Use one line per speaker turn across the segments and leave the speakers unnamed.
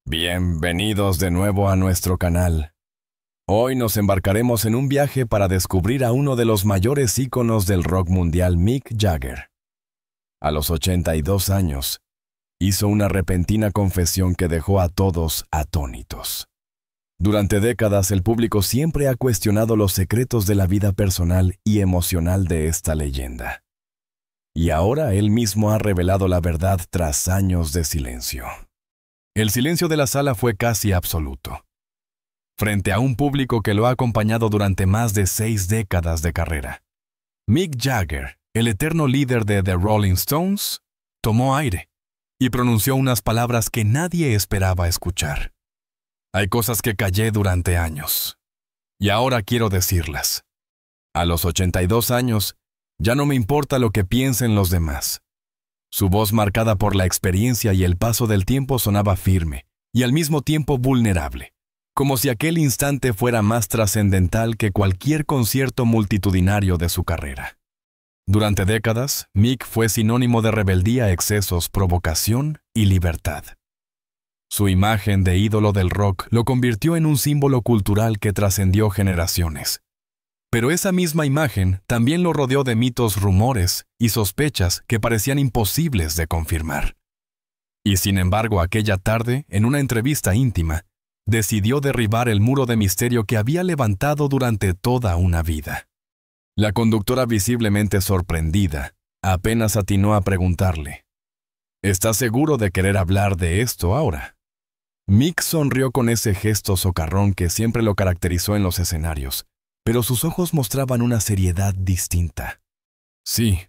Bienvenidos de nuevo a nuestro canal. Hoy nos embarcaremos en un viaje para descubrir a uno de los mayores íconos del rock mundial, Mick Jagger. A los 82 años, hizo una repentina confesión que dejó a todos atónitos. Durante décadas, el público siempre ha cuestionado los secretos de la vida personal y emocional de esta leyenda. Y ahora él mismo ha revelado la verdad tras años de silencio. El silencio de la sala fue casi absoluto. Frente a un público que lo ha acompañado durante más de 6 décadas de carrera, Mick Jagger, el eterno líder de The Rolling Stones, tomó aire y pronunció unas palabras que nadie esperaba escuchar. Hay cosas que callé durante años, y ahora quiero decirlas. A los 82 años, ya no me importa lo que piensen los demás. Su voz, marcada por la experiencia y el paso del tiempo, sonaba firme y al mismo tiempo vulnerable, como si aquel instante fuera más trascendental que cualquier concierto multitudinario de su carrera. Durante décadas, Mick fue sinónimo de rebeldía, excesos, provocación y libertad. Su imagen de ídolo del rock lo convirtió en un símbolo cultural que trascendió generaciones. Pero esa misma imagen también lo rodeó de mitos, rumores y sospechas que parecían imposibles de confirmar. Y sin embargo, aquella tarde, en una entrevista íntima, decidió derribar el muro de misterio que había levantado durante toda una vida. La conductora, visiblemente sorprendida, apenas atinó a preguntarle: ¿estás seguro de querer hablar de esto ahora? Mick sonrió con ese gesto socarrón que siempre lo caracterizó en los escenarios, pero sus ojos mostraban una seriedad distinta. Sí,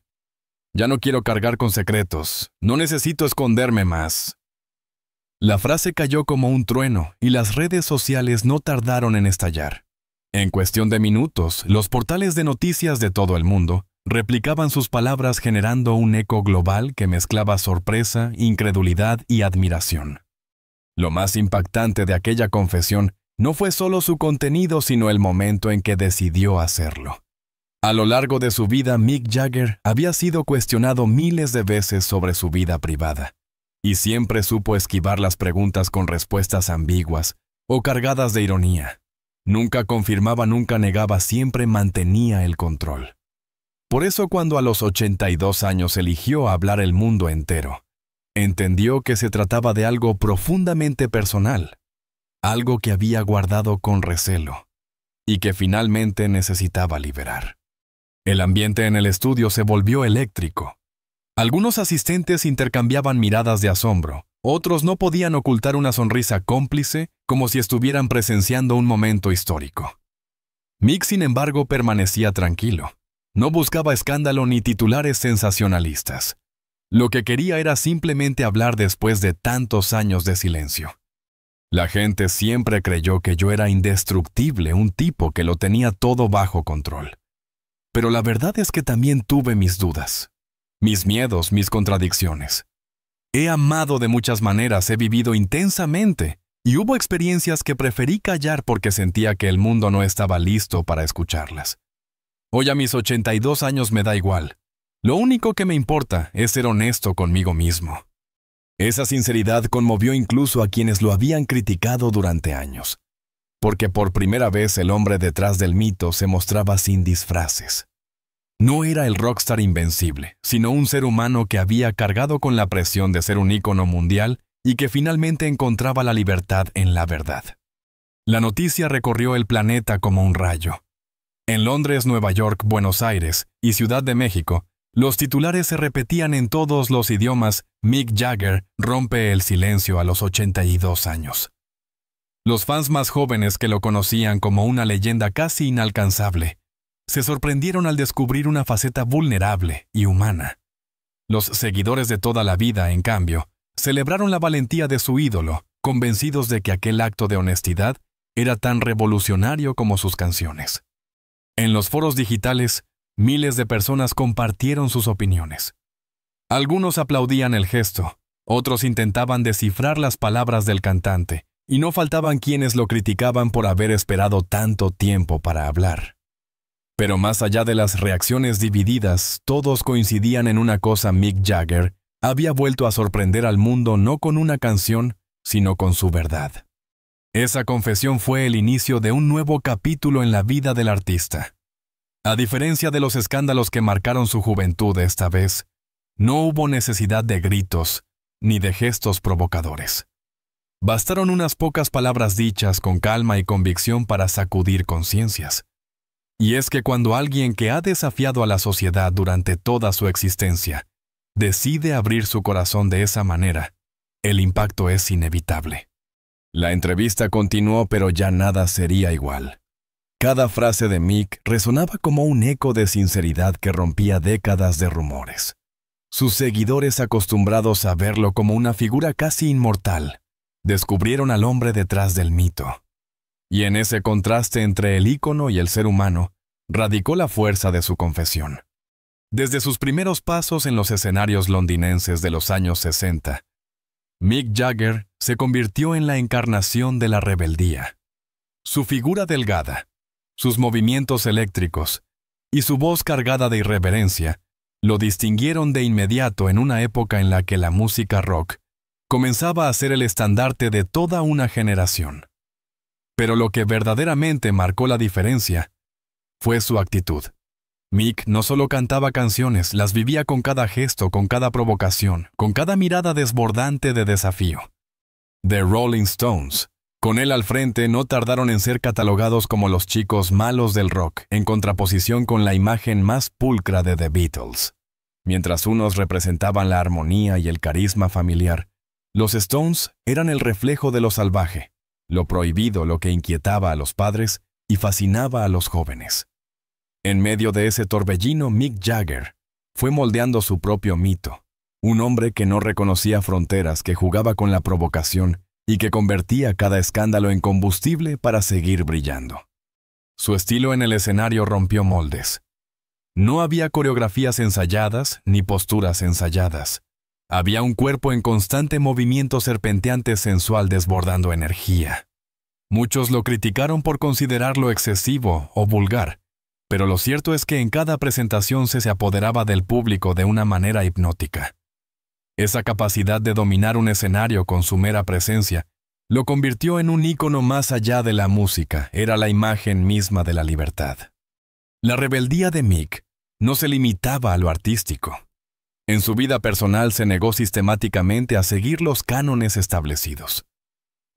ya no quiero cargar con secretos, no necesito esconderme más. La frase cayó como un trueno y las redes sociales no tardaron en estallar. En cuestión de minutos, los portales de noticias de todo el mundo replicaban sus palabras, generando un eco global que mezclaba sorpresa, incredulidad y admiración. Lo más impactante de aquella confesión no fue solo su contenido, sino el momento en que decidió hacerlo. A lo largo de su vida, Mick Jagger había sido cuestionado miles de veces sobre su vida privada, y siempre supo esquivar las preguntas con respuestas ambiguas o cargadas de ironía. Nunca confirmaba, nunca negaba, siempre mantenía el control. Por eso, cuando a los 82 años eligió hablar al mundo entero, entendió que se trataba de algo profundamente personal, algo que había guardado con recelo y que finalmente necesitaba liberar. El ambiente en el estudio se volvió eléctrico. Algunos asistentes intercambiaban miradas de asombro, otros no podían ocultar una sonrisa cómplice, como si estuvieran presenciando un momento histórico. Mick, sin embargo, permanecía tranquilo. No buscaba escándalo ni titulares sensacionalistas. Lo que quería era simplemente hablar después de tantos años de silencio. La gente siempre creyó que yo era indestructible, un tipo que lo tenía todo bajo control. Pero la verdad es que también tuve mis dudas, mis miedos, mis contradicciones. He amado de muchas maneras, he vivido intensamente, y hubo experiencias que preferí callar porque sentía que el mundo no estaba listo para escucharlas. Hoy, a mis 82 años, me da igual. Lo único que me importa es ser honesto conmigo mismo. Esa sinceridad conmovió incluso a quienes lo habían criticado durante años, porque por primera vez el hombre detrás del mito se mostraba sin disfraces. No era el rockstar invencible, sino un ser humano que había cargado con la presión de ser un ícono mundial y que finalmente encontraba la libertad en la verdad. La noticia recorrió el planeta como un rayo. En Londres, Nueva York, Buenos Aires y Ciudad de México, los titulares se repetían en todos los idiomas: Mick Jagger rompe el silencio a los 82 años. Los fans más jóvenes, que lo conocían como una leyenda casi inalcanzable, se sorprendieron al descubrir una faceta vulnerable y humana. Los seguidores de toda la vida, en cambio, celebraron la valentía de su ídolo, convencidos de que aquel acto de honestidad era tan revolucionario como sus canciones. En los foros digitales, miles de personas compartieron sus opiniones. Algunos aplaudían el gesto, otros intentaban descifrar las palabras del cantante, y no faltaban quienes lo criticaban por haber esperado tanto tiempo para hablar. Pero más allá de las reacciones divididas, todos coincidían en una cosa: Mick Jagger había vuelto a sorprender al mundo no con una canción, sino con su verdad. Esa confesión fue el inicio de un nuevo capítulo en la vida del artista. A diferencia de los escándalos que marcaron su juventud esta vez, no hubo necesidad de gritos ni de gestos provocadores. Bastaron unas pocas palabras dichas con calma y convicción para sacudir conciencias. Y es que cuando alguien que ha desafiado a la sociedad durante toda su existencia decide abrir su corazón de esa manera, el impacto es inevitable. La entrevista continuó, pero ya nada sería igual. Cada frase de Mick resonaba como un eco de sinceridad que rompía décadas de rumores. Sus seguidores, acostumbrados a verlo como una figura casi inmortal, descubrieron al hombre detrás del mito. Y en ese contraste entre el ícono y el ser humano, radicó la fuerza de su confesión. Desde sus primeros pasos en los escenarios londinenses de los años 60, Mick Jagger se convirtió en la encarnación de la rebeldía. Su figura delgada, sus movimientos eléctricos y su voz cargada de irreverencia lo distinguieron de inmediato en una época en la que la música rock comenzaba a ser el estandarte de toda una generación. Pero lo que verdaderamente marcó la diferencia fue su actitud. Mick no solo cantaba canciones, las vivía con cada gesto, con cada provocación, con cada mirada desbordante de desafío. The Rolling Stones, con él al frente, no tardaron en ser catalogados como los chicos malos del rock, en contraposición con la imagen más pulcra de The Beatles. Mientras unos representaban la armonía y el carisma familiar, los Stones eran el reflejo de lo salvaje, lo prohibido, lo que inquietaba a los padres y fascinaba a los jóvenes. En medio de ese torbellino, Mick Jagger fue moldeando su propio mito, un hombre que no reconocía fronteras, que jugaba con la provocación y que convertía cada escándalo en combustible para seguir brillando. Su estilo en el escenario rompió moldes. No había coreografías ensayadas ni posturas ensayadas. Había un cuerpo en constante movimiento serpenteante sensual desbordando energía. Muchos lo criticaron por considerarlo excesivo o vulgar, pero lo cierto es que en cada presentación se apoderaba del público de una manera hipnótica. Esa capacidad de dominar un escenario con su mera presencia lo convirtió en un ícono más allá de la música, era la imagen misma de la libertad. La rebeldía de Mick no se limitaba a lo artístico. En su vida personal se negó sistemáticamente a seguir los cánones establecidos.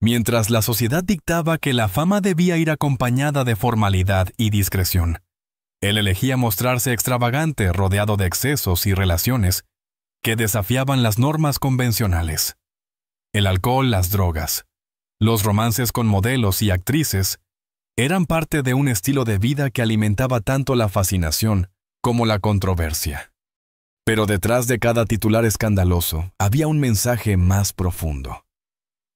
Mientras la sociedad dictaba que la fama debía ir acompañada de formalidad y discreción, él elegía mostrarse extravagante, rodeado de excesos y relaciones que desafiaban las normas convencionales. El alcohol, las drogas, los romances con modelos y actrices eran parte de un estilo de vida que alimentaba tanto la fascinación como la controversia. Pero detrás de cada titular escandaloso había un mensaje más profundo.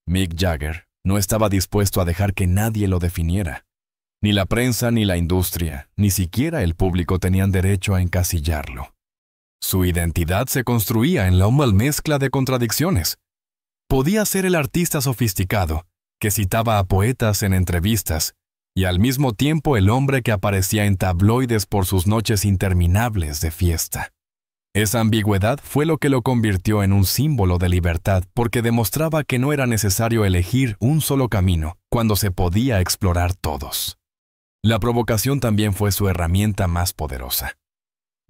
Mick Jagger no estaba dispuesto a dejar que nadie lo definiera. Ni la prensa, ni la industria, ni siquiera el público tenían derecho a encasillarlo. Su identidad se construía en la mezcla de contradicciones. Podía ser el artista sofisticado, que citaba a poetas en entrevistas, y al mismo tiempo el hombre que aparecía en tabloides por sus noches interminables de fiesta. Esa ambigüedad fue lo que lo convirtió en un símbolo de libertad, porque demostraba que no era necesario elegir un solo camino cuando se podía explorar todos. La provocación también fue su herramienta más poderosa.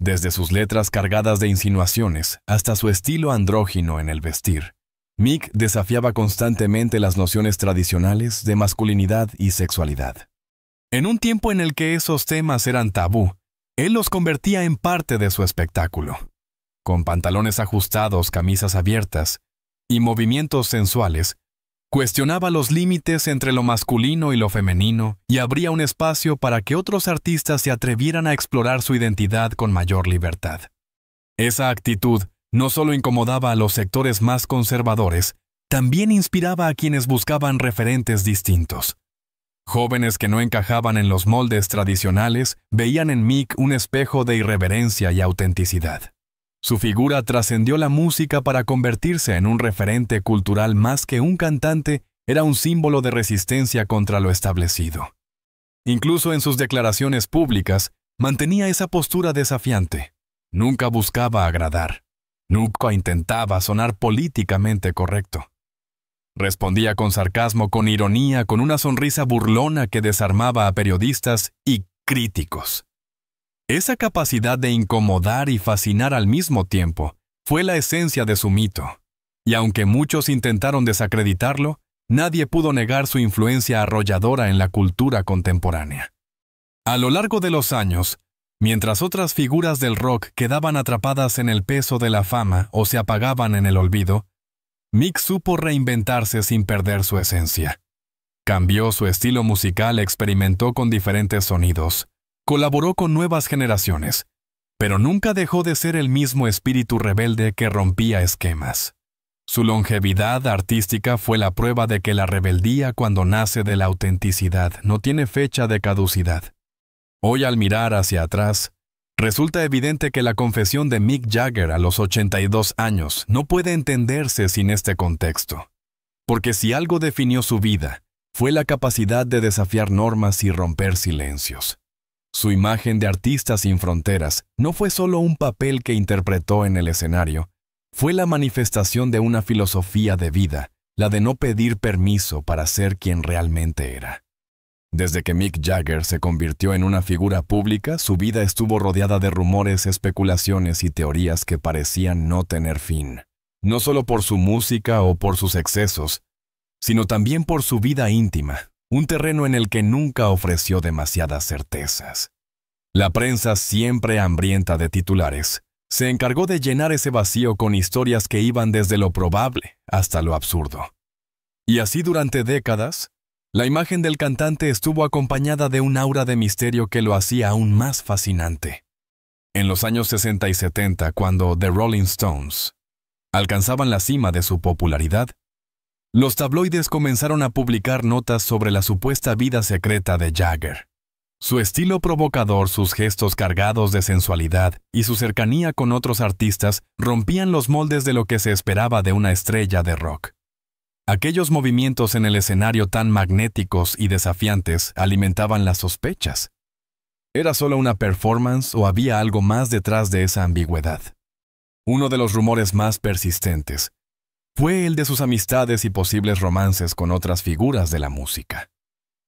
Desde sus letras cargadas de insinuaciones hasta su estilo andrógino en el vestir, Mick desafiaba constantemente las nociones tradicionales de masculinidad y sexualidad. En un tiempo en el que esos temas eran tabú, él los convertía en parte de su espectáculo. Con pantalones ajustados, camisas abiertas y movimientos sensuales, cuestionaba los límites entre lo masculino y lo femenino y abría un espacio para que otros artistas se atrevieran a explorar su identidad con mayor libertad. Esa actitud no solo incomodaba a los sectores más conservadores, también inspiraba a quienes buscaban referentes distintos. Jóvenes que no encajaban en los moldes tradicionales veían en Mick un espejo de irreverencia y autenticidad. Su figura trascendió la música para convertirse en un referente cultural más que un cantante, era un símbolo de resistencia contra lo establecido. Incluso en sus declaraciones públicas, mantenía esa postura desafiante. Nunca buscaba agradar. Nunca intentaba sonar políticamente correcto.
Respondía con sarcasmo, con ironía, con una sonrisa burlona que desarmaba a periodistas y críticos. Esa capacidad de incomodar y fascinar al mismo tiempo fue la esencia de su mito, y aunque muchos intentaron desacreditarlo, nadie pudo negar su influencia arrolladora en la cultura contemporánea. A lo largo de los años, mientras otras figuras del rock quedaban atrapadas en el peso de la fama o se apagaban en el olvido, Mick supo reinventarse sin perder su esencia. Cambió su estilo musical, experimentó con diferentes sonidos, colaboró con nuevas generaciones, pero nunca dejó de ser el mismo espíritu rebelde que rompía esquemas. Su longevidad artística fue la prueba de que la rebeldía, cuando nace de la autenticidad, no tiene fecha de caducidad. Hoy, al mirar hacia atrás, resulta evidente que la confesión de Mick Jagger a los 82 años no puede entenderse sin este contexto. Porque si algo definió su vida, fue la capacidad de desafiar normas y romper silencios. Su imagen de artista sin fronteras no fue solo un papel que interpretó en el escenario, fue la manifestación de una filosofía de vida, la de no pedir permiso para ser quien realmente era. Desde que Mick Jagger se convirtió en una figura pública, su vida estuvo rodeada de rumores, especulaciones y teorías que parecían no tener fin. No solo por su música o por sus excesos, sino también por su vida íntima, un terreno en el que nunca ofreció demasiadas certezas. La prensa, siempre hambrienta de titulares, se encargó de llenar ese vacío con historias que iban desde lo probable hasta lo absurdo. Y así durante décadas, la imagen del cantante estuvo acompañada de un aura de misterio que lo hacía aún más fascinante. En los años 60 y 70, cuando The Rolling Stones alcanzaban la cima de su popularidad, los tabloides comenzaron a publicar notas sobre la supuesta vida secreta de Jagger. Su estilo provocador, sus gestos cargados de sensualidad y su cercanía con otros artistas rompían los moldes de lo que se esperaba de una estrella de rock. Aquellos movimientos en el escenario tan magnéticos y desafiantes alimentaban las sospechas. ¿Era solo una performance o había algo más detrás de esa ambigüedad? Uno de los rumores más persistentes fue el de sus amistades y posibles romances con otras figuras de la música.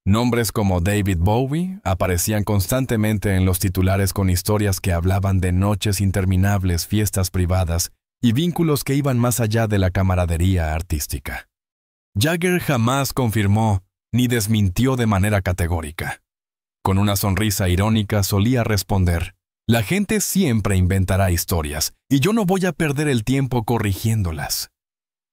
Nombres como David Bowie aparecían constantemente en los titulares con historias que hablaban de noches interminables, fiestas privadas y vínculos que iban más allá de la camaradería artística. Jagger jamás confirmó ni desmintió de manera categórica. Con una sonrisa irónica solía responder: «La gente siempre inventará historias, y yo no voy a perder el tiempo corrigiéndolas».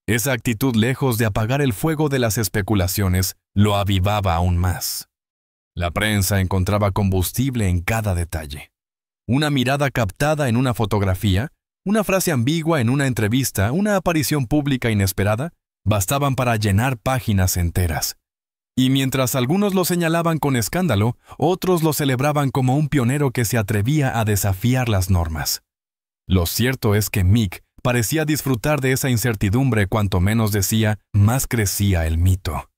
Esa actitud, lejos de apagar el fuego de las especulaciones, lo avivaba aún más. La prensa encontraba combustible en cada detalle. Una mirada captada en una fotografía, una frase ambigua en una entrevista, una aparición pública inesperada, bastaban para llenar páginas enteras. Y mientras algunos lo señalaban con escándalo, otros lo celebraban como un pionero que se atrevía a desafiar las normas. Lo cierto es que Mick parecía disfrutar de esa incertidumbre. Cuanto menos decía, más crecía el mito.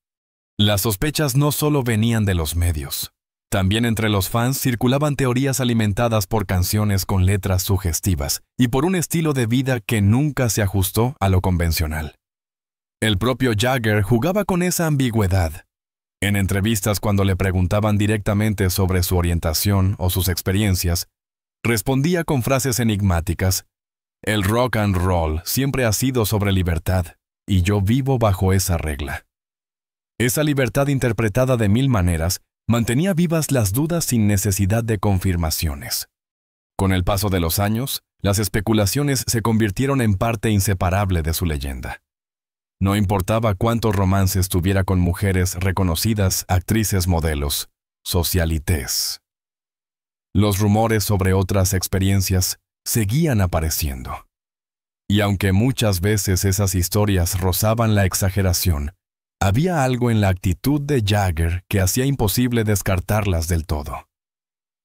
Las sospechas no solo venían de los medios. También entre los fans circulaban teorías alimentadas por canciones con letras sugestivas y por un estilo de vida que nunca se ajustó a lo convencional. El propio Jagger jugaba con esa ambigüedad. En entrevistas, cuando le preguntaban directamente sobre su orientación o sus experiencias, respondía con frases enigmáticas: «El rock and roll siempre ha sido sobre libertad, y yo vivo bajo esa regla». Esa libertad, interpretada de mil maneras, mantenía vivas las dudas sin necesidad de confirmaciones. Con el paso de los años, las especulaciones se convirtieron en parte inseparable de su leyenda. No importaba cuántos romances tuviera con mujeres reconocidas, actrices modelos, socialites. Los rumores sobre otras experiencias seguían apareciendo. Y aunque muchas veces esas historias rozaban la exageración, había algo en la actitud de Jagger que hacía imposible descartarlas del todo.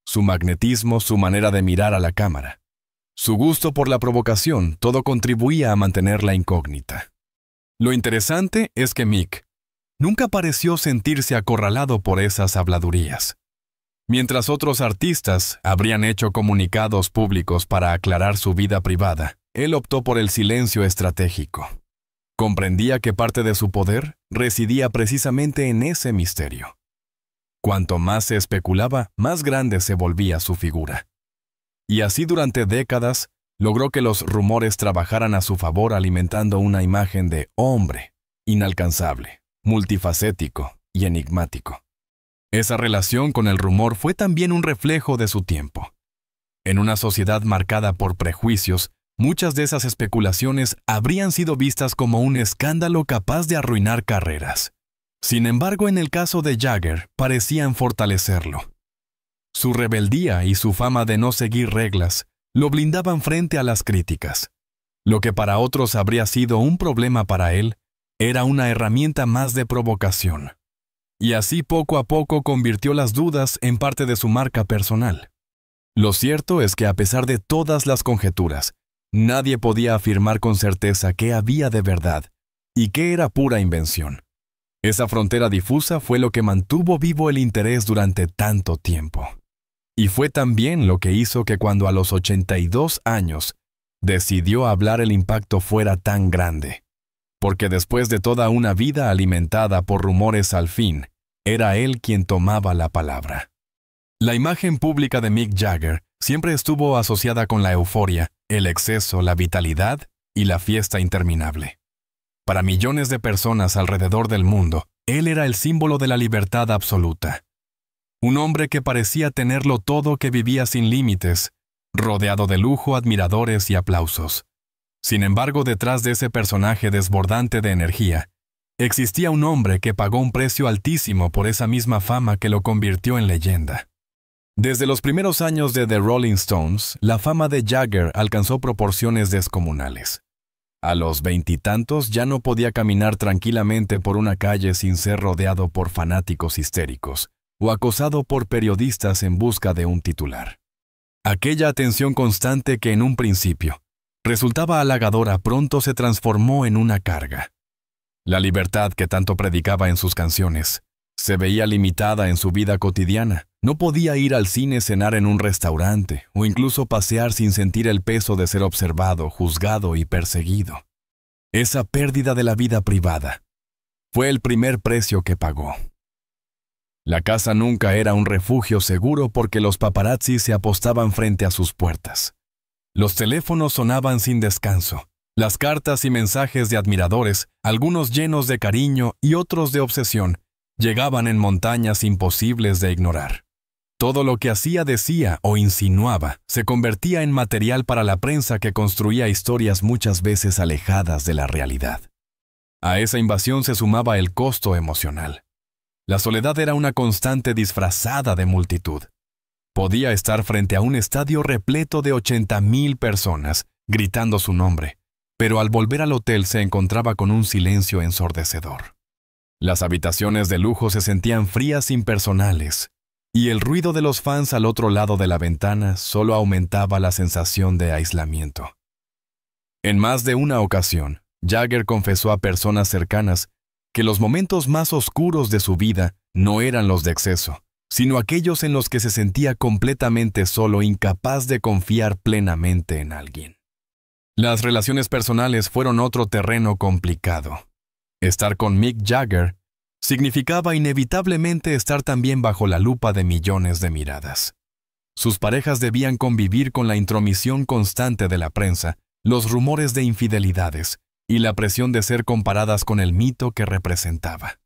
Su magnetismo, su manera de mirar a la cámara, su gusto por la provocación, todo contribuía a mantenerla incógnita. Lo interesante es que Mick nunca pareció sentirse acorralado por esas habladurías. Mientras otros artistas habrían hecho comunicados públicos para aclarar su vida privada, él optó por el silencio estratégico. Comprendía que parte de su poder residía precisamente en ese misterio. Cuanto más se especulaba, más grande se volvía su figura. Y así durante décadas logró que los rumores trabajaran a su favor, alimentando una imagen de hombre inalcanzable, multifacético y enigmático. Esa relación con el rumor fue también un reflejo de su tiempo. En una sociedad marcada por prejuicios, muchas de esas especulaciones habrían sido vistas como un escándalo capaz de arruinar carreras. Sin embargo, en el caso de Jagger, parecían fortalecerlo. Su rebeldía y su fama de no seguir reglas lo blindaban frente a las críticas. Lo que para otros habría sido un problema, para él era una herramienta más de provocación. Y así poco a poco convirtió las dudas en parte de su marca personal. Lo cierto es que a pesar de todas las conjeturas, nadie podía afirmar con certeza qué había de verdad y qué era pura invención. Esa frontera difusa fue lo que mantuvo vivo el interés durante tanto tiempo. Y fue también lo que hizo que cuando a los 82 años decidió hablar, el impacto fuera tan grande. Porque después de toda una vida alimentada por rumores, al fin, era él quien tomaba la palabra. La imagen pública de Mick Jagger siempre estuvo asociada con la euforia, el exceso, la vitalidad y la fiesta interminable. Para millones de personas alrededor del mundo, él era el símbolo de la libertad absoluta. Un hombre que parecía tenerlo todo, que vivía sin límites, rodeado de lujo, admiradores y aplausos. Sin embargo, detrás de ese personaje desbordante de energía, existía un hombre que pagó un precio altísimo por esa misma fama que lo convirtió en leyenda. Desde los primeros años de The Rolling Stones, la fama de Jagger alcanzó proporciones descomunales. A los 20 y tantos ya no podía caminar tranquilamente por una calle sin ser rodeado por fanáticos histéricos o acosado por periodistas en busca de un titular. Aquella atención constante que en un principio resultaba halagadora pronto se transformó en una carga. La libertad que tanto predicaba en sus canciones se veía limitada en su vida cotidiana. No podía ir al cine, cenar en un restaurante o incluso pasear sin sentir el peso de ser observado, juzgado y perseguido. Esa pérdida de la vida privada fue el primer precio que pagó. La casa nunca era un refugio seguro porque los paparazzi se apostaban frente a sus puertas. Los teléfonos sonaban sin descanso. Las cartas y mensajes de admiradores, algunos llenos de cariño y otros de obsesión, llegaban en montañas imposibles de ignorar. Todo lo que hacía, decía o insinuaba se convertía en material para la prensa, que construía historias muchas veces alejadas de la realidad. A esa invasión se sumaba el costo emocional. La soledad era una constante disfrazada de multitud. Podía estar frente a un estadio repleto de 80,000 personas, gritando su nombre, pero al volver al hotel se encontraba con un silencio ensordecedor. Las habitaciones de lujo se sentían frías, impersonales, y el ruido de los fans al otro lado de la ventana solo aumentaba la sensación de aislamiento. En más de una ocasión, Jagger confesó a personas cercanas que los momentos más oscuros de su vida no eran los de exceso, sino aquellos en los que se sentía completamente solo, incapaz de confiar plenamente en alguien. Las relaciones personales fueron otro terreno complicado. Estar con Mick Jagger significaba inevitablemente estar también bajo la lupa de millones de miradas. Sus parejas debían convivir con la intromisión constante de la prensa, los rumores de infidelidades y la presión de ser comparadas con el mito que representaba.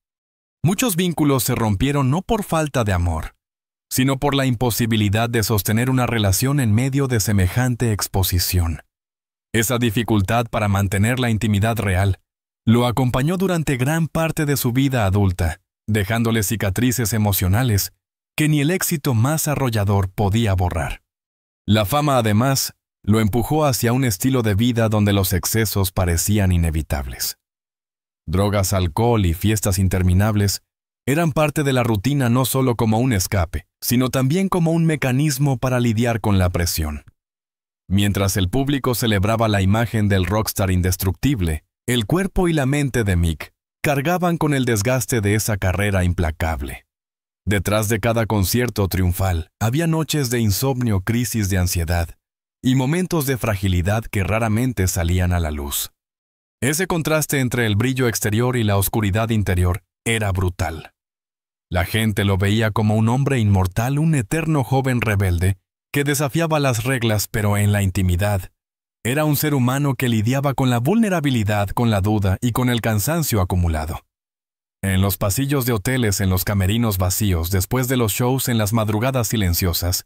Muchos vínculos se rompieron no por falta de amor, sino por la imposibilidad de sostener una relación en medio de semejante exposición. Esa dificultad para mantener la intimidad real lo acompañó durante gran parte de su vida adulta, dejándole cicatrices emocionales que ni el éxito más arrollador podía borrar. La fama, además, lo empujó hacia un estilo de vida donde los excesos parecían inevitables. Drogas, alcohol y fiestas interminables eran parte de la rutina, no solo como un escape, sino también como un mecanismo para lidiar con la presión. Mientras el público celebraba la imagen del rockstar indestructible, el cuerpo y la mente de Mick cargaban con el desgaste de esa carrera implacable. Detrás de cada concierto triunfal había noches de insomnio, crisis de ansiedad y momentos de fragilidad que raramente salían a la luz. Ese contraste entre el brillo exterior y la oscuridad interior era brutal. La gente lo veía como un hombre inmortal, un eterno joven rebelde que desafiaba las reglas, pero en la intimidad era un ser humano que lidiaba con la vulnerabilidad, con la duda y con el cansancio acumulado. En los pasillos de hoteles, en los camerinos vacíos, después de los shows, en las madrugadas silenciosas,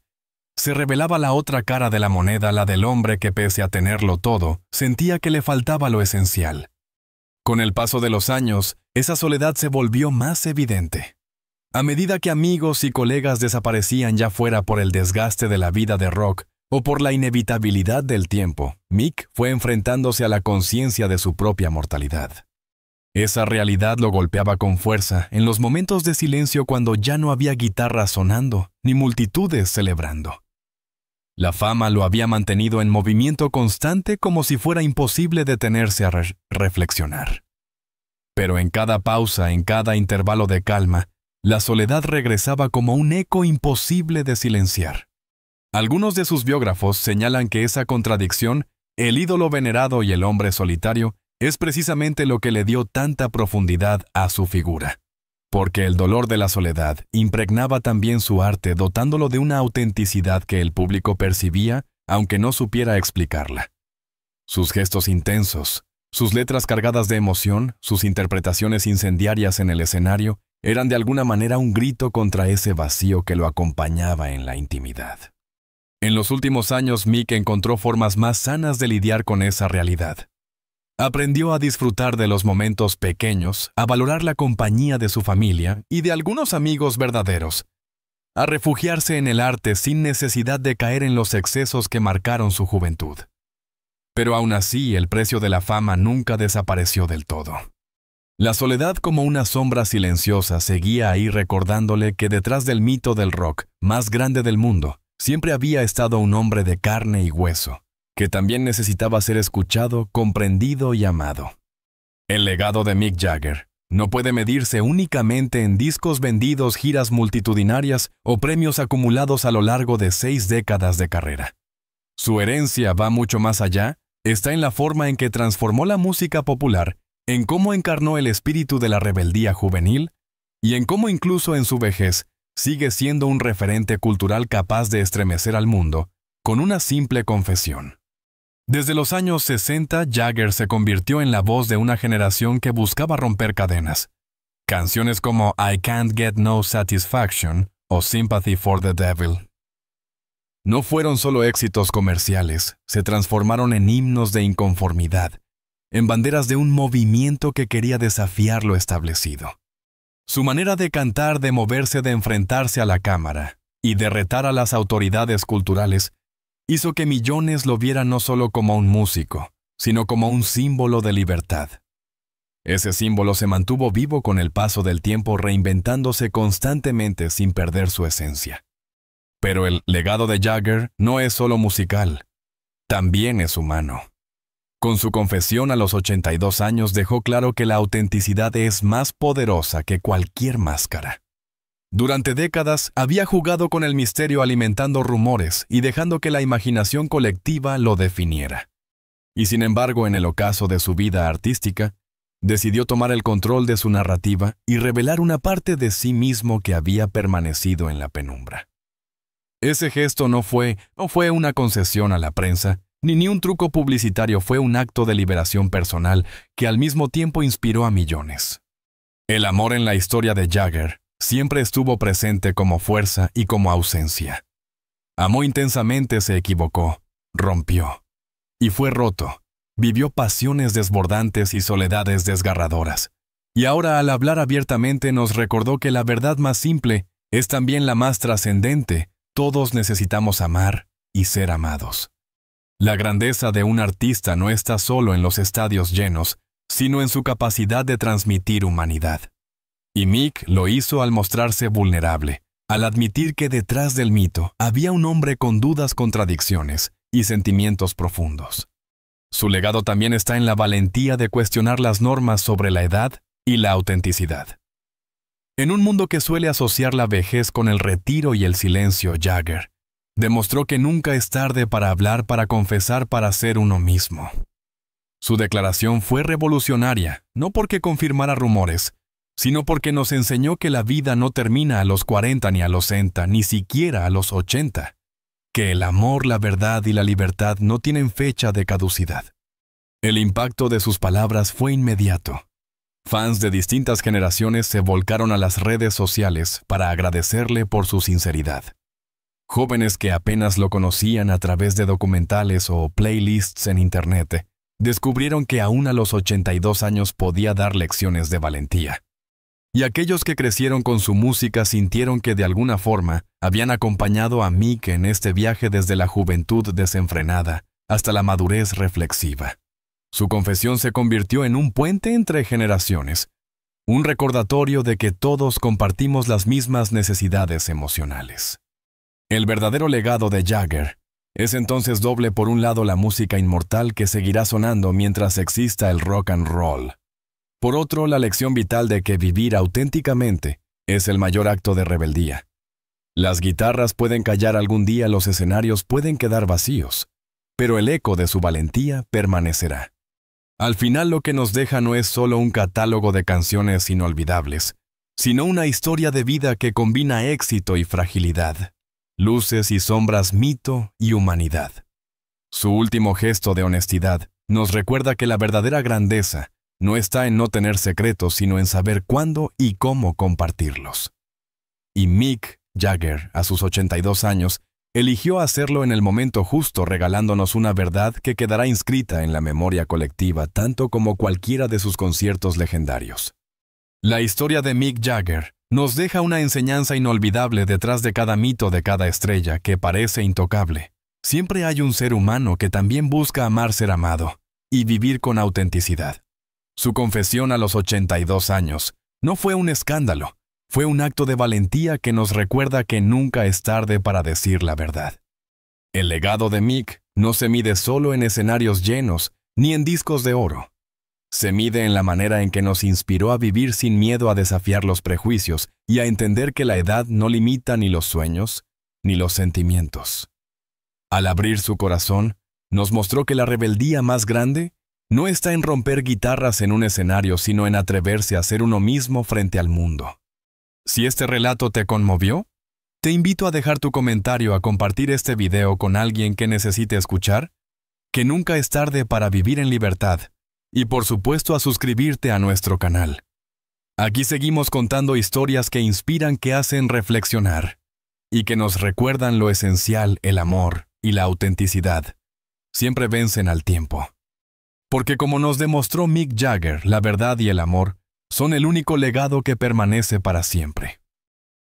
se revelaba la otra cara de la moneda, la del hombre que, pese a tenerlo todo, sentía que le faltaba lo esencial. Con el paso de los años, esa soledad se volvió más evidente. A medida que amigos y colegas desaparecían, ya fuera por el desgaste de la vida de rock o por la inevitabilidad del tiempo, Mick fue enfrentándose a la conciencia de su propia mortalidad. Esa realidad lo golpeaba con fuerza en los momentos de silencio, cuando ya no había guitarras sonando ni multitudes celebrando. La fama lo había mantenido en movimiento constante, como si fuera imposible detenerse a reflexionar. Pero en cada pausa, en cada intervalo de calma, la soledad regresaba como un eco imposible de silenciar. Algunos de sus biógrafos señalan que esa contradicción, el ídolo venerado y el hombre solitario, es precisamente lo que le dio tanta profundidad a su figura. Porque el dolor de la soledad impregnaba también su arte, dotándolo de una autenticidad que el público percibía, aunque no supiera explicarla. Sus gestos intensos, sus letras cargadas de emoción, sus interpretaciones incendiarias en el escenario, eran de alguna manera un grito contra ese vacío que lo acompañaba en la intimidad. En los últimos años, Mick encontró formas más sanas de lidiar con esa realidad. Aprendió a disfrutar de los momentos pequeños, a valorar la compañía de su familia y de algunos amigos verdaderos, a refugiarse en el arte sin necesidad de caer en los excesos que marcaron su juventud. Pero aún así, el precio de la fama nunca desapareció del todo. La soledad, como una sombra silenciosa, seguía ahí, recordándole que detrás del mito del rock más grande del mundo siempre había estado un hombre de carne y hueso, que también necesitaba ser escuchado, comprendido y amado. El legado de Mick Jagger no puede medirse únicamente en discos vendidos, giras multitudinarias o premios acumulados a lo largo de 6 décadas de carrera. Su herencia va mucho más allá, está en la forma en que transformó la música popular, en cómo encarnó el espíritu de la rebeldía juvenil y en cómo incluso en su vejez sigue siendo un referente cultural capaz de estremecer al mundo con una simple confesión. Desde los años 60, Jagger se convirtió en la voz de una generación que buscaba romper cadenas. Canciones como I Can't Get No Satisfaction o Sympathy for the Devil no fueron solo éxitos comerciales, se transformaron en himnos de inconformidad, en banderas de un movimiento que quería desafiar lo establecido. Su manera de cantar, de moverse, de enfrentarse a la cámara y de retar a las autoridades culturales hizo que millones lo vieran no solo como un músico, sino como un símbolo de libertad. Ese símbolo se mantuvo vivo con el paso del tiempo, reinventándose constantemente sin perder su esencia. Pero el legado de Jagger no es solo musical, también es humano. Con su confesión a los 82 años dejó claro que la autenticidad es más poderosa que cualquier máscara. Durante décadas había jugado con el misterio, alimentando rumores y dejando que la imaginación colectiva lo definiera. Y sin embargo, en el ocaso de su vida artística, decidió tomar el control de su narrativa y revelar una parte de sí mismo que había permanecido en la penumbra. Ese gesto no fue una concesión a la prensa, ni un truco publicitario, fue un acto de liberación personal que al mismo tiempo inspiró a millones. El amor en la historia de Jagger siempre estuvo presente como fuerza y como ausencia. Amó intensamente, se equivocó, rompió. Y fue roto. Vivió pasiones desbordantes y soledades desgarradoras. Y ahora, al hablar abiertamente, nos recordó que la verdad más simple es también la más trascendente. Todos necesitamos amar y ser amados. La grandeza de un artista no está solo en los estadios llenos, sino en su capacidad de transmitir humanidad. Y Mick lo hizo al mostrarse vulnerable, al admitir que detrás del mito había un hombre con dudas, contradicciones y sentimientos profundos. Su legado también está en la valentía de cuestionar las normas sobre la edad y la autenticidad. En un mundo que suele asociar la vejez con el retiro y el silencio, Jagger demostró que nunca es tarde para hablar, para confesar, para ser uno mismo. Su declaración fue revolucionaria, no porque confirmara rumores, sino porque nos enseñó que la vida no termina a los 40 ni a los 60, ni siquiera a los 80, que el amor, la verdad y la libertad no tienen fecha de caducidad. El impacto de sus palabras fue inmediato. Fans de distintas generaciones se volcaron a las redes sociales para agradecerle por su sinceridad. Jóvenes que apenas lo conocían a través de documentales o playlists en Internet, descubrieron que aún a los 82 años podía dar lecciones de valentía. Y aquellos que crecieron con su música sintieron que de alguna forma habían acompañado a Mick en este viaje desde la juventud desenfrenada hasta la madurez reflexiva. Su confesión se convirtió en un puente entre generaciones, un recordatorio de que todos compartimos las mismas necesidades emocionales. El verdadero legado de Jagger es entonces doble: por un lado la música inmortal que seguirá sonando mientras exista el rock and roll. Por otro, la lección vital de que vivir auténticamente es el mayor acto de rebeldía. Las guitarras pueden callar algún día, los escenarios pueden quedar vacíos, pero el eco de su valentía permanecerá. Al final lo que nos deja no es solo un catálogo de canciones inolvidables, sino una historia de vida que combina éxito y fragilidad, luces y sombras, mito y humanidad. Su último gesto de honestidad nos recuerda que la verdadera grandeza no está en no tener secretos, sino en saber cuándo y cómo compartirlos. Y Mick Jagger, a sus 82 años, eligió hacerlo en el momento justo, regalándonos una verdad que quedará inscrita en la memoria colectiva tanto como cualquiera de sus conciertos legendarios. La historia de Mick Jagger nos deja una enseñanza inolvidable. Detrás de cada mito, de cada estrella que parece intocable, siempre hay un ser humano que también busca amar, ser amado y vivir con autenticidad. Su confesión a los 82 años no fue un escándalo, fue un acto de valentía que nos recuerda que nunca es tarde para decir la verdad. El legado de Mick no se mide solo en escenarios llenos ni en discos de oro. Se mide en la manera en que nos inspiró a vivir sin miedo a desafiar los prejuicios y a entender que la edad no limita ni los sueños ni los sentimientos. Al abrir su corazón, nos mostró que la rebeldía más grande no está en romper guitarras en un escenario, sino en atreverse a ser uno mismo frente al mundo. Si este relato te conmovió, te invito a dejar tu comentario, a compartir este video con alguien que necesite escuchar, que nunca es tarde para vivir en libertad, y por supuesto a suscribirte a nuestro canal. Aquí seguimos contando historias que inspiran, que hacen reflexionar, y que nos recuerdan lo esencial: el amor y la autenticidad siempre vencen al tiempo. Porque como nos demostró Mick Jagger, la verdad y el amor son el único legado que permanece para siempre.